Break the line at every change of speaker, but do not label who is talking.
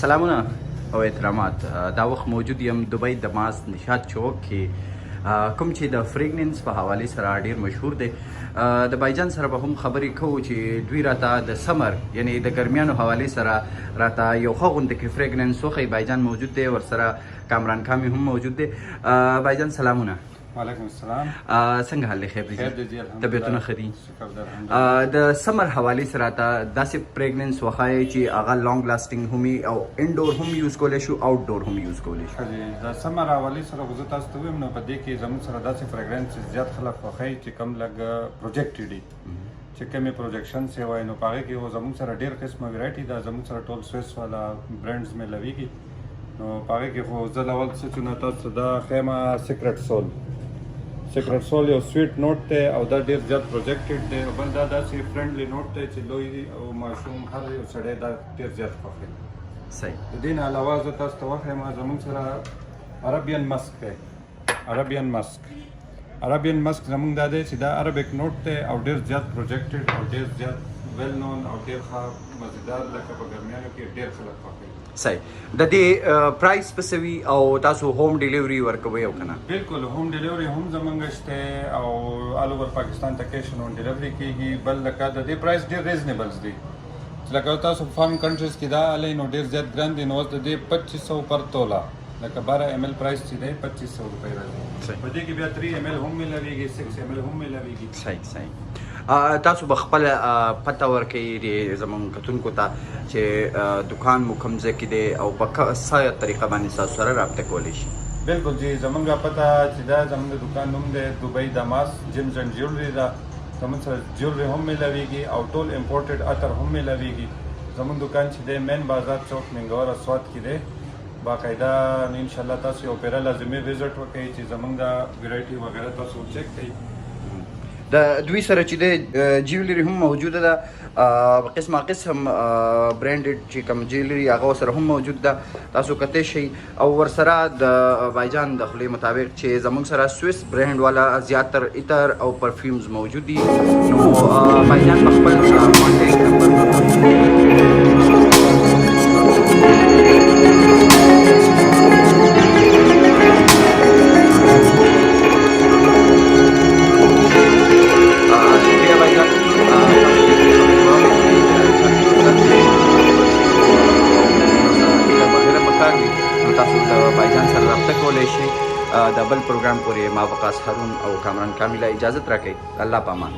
سلامونه او احترامات. دا وخت موجود یم دبی د ماس نشاط چوک کې کوم چې د فریګننس په حواله سره ډیر مشهور دی. د بایجان سره به هم خبرې کوو چې دوی راته د سمر یعنی د ګرمیانو حواله سره راته یو ښه غونډه کې فریګننس وښیي. بایجان موجود دی، ورسره کامران کامي هم موجود دی. بایجان سلامونه.
وعلیکم السلام.
څنګه حال دی؟ خیر دی؟ طبیعتونه ښه دي؟ د سمر حوالې سره راته داسې پریګننس وښایئ چې هغه لانګ لاسټینګ هم وي او انډور هم یوز کولی شو، آوټ ډور هم یوز کولی شو.
د سمر حوالې سره خو زه تاسو ته ووایم نو په دې کې زموږ سره داسې فریګرنس زیات خلک خوښوي چې کم لږ پروجیکټډ دي، چې کومې پروجیکشنس یې وایي نو په هغې کې خو زموږ سره ډېر قسمه ویرایټي ده. زموږ سره ټول سویس والا برانډز میلاویږي. نو په هغې کې خو زه اول څه چې نه تاسو دا ښیم سیکرټ سول یو سویټ نوٹ دی او دا ډیر زیات پروجیکټډ دی. بل دا داسې فرندلی نوٹ دی چې لوی او ماشوم هر یو سړی دا ډیر زیات خوښوي.
صحیح.
د دې نه علاوه زه تاسو ته وښیم زموږ سره عربین مسک دی. عربین مسک زموږ دا دی چې دا عربیک نوٹ دی او ډیر زیات پروجیکټډ او ډیر زیات ویل نون او ډیر ښه مزیدار، لکه په ګرمیانو کې ډیر خلک خوښوي.
صحیح. د دې پرایس څه وي او تاسو ہوم ډیلیوري ورکوئ او کنه؟
بالکل ہوم ډیلیوري هم زمونږ شته او آل اوور پاکستان ته کیش اون ډیلیوري کیږي. بل لکه د دې پرایس ډیر ریزنیبلز دی. لکه تاسو فارم کنټریز کې دا الی نو ډیر زیات ګران دي. نو د دې 2500 پر توله لکه 12 ml پرایس چې دی 2500 روپۍ راځي. په دې کې بیا 3 ml هم ملويږي، 6 ml هم ملويږي.
صحیح. تاسو به خپل پته ورکوئ زموږ کتونکو ته چې دکان مو کوم ځای کې دی او په څه طریقه باندې تاسو سره رابطه کولی شي؟
بالکل جی، زمونږ پته چې دا زمونږ دکان نوم دی دبی د ماس جیمز اینڈ جیولري ده. زمونږ سره جیولري هم ملويږي او ټول امپورټډ عطر هم ملويږي. زمونږ دکان چې دی مین بازار چوک منګوره سوات کې دی. باقاعده انشاءالله تاسو یو پیره لازمي وزټ وکړئ چې زمونږ دا ویرایټي وغیره تاسو چیک کړئ.
د دوی سره چې د جیولري هم موجوده ده، قسم برانډډ چې کوم جیولري هغه سره هم موجود ده. تاسو کته شي او ورسره د بایجان د خپل مطابق چې زموږ سره سویس برانډ والا زیاتر عطر او پرفیومز موجود دي. نو بایجان خپل کانټیکټ نمبر تاسو د بایجان سره رابطه کولی شئ. د بل پروګرام پورې ما وقاص هارون او کامران کامله اجازت راکړئ. الله پامان.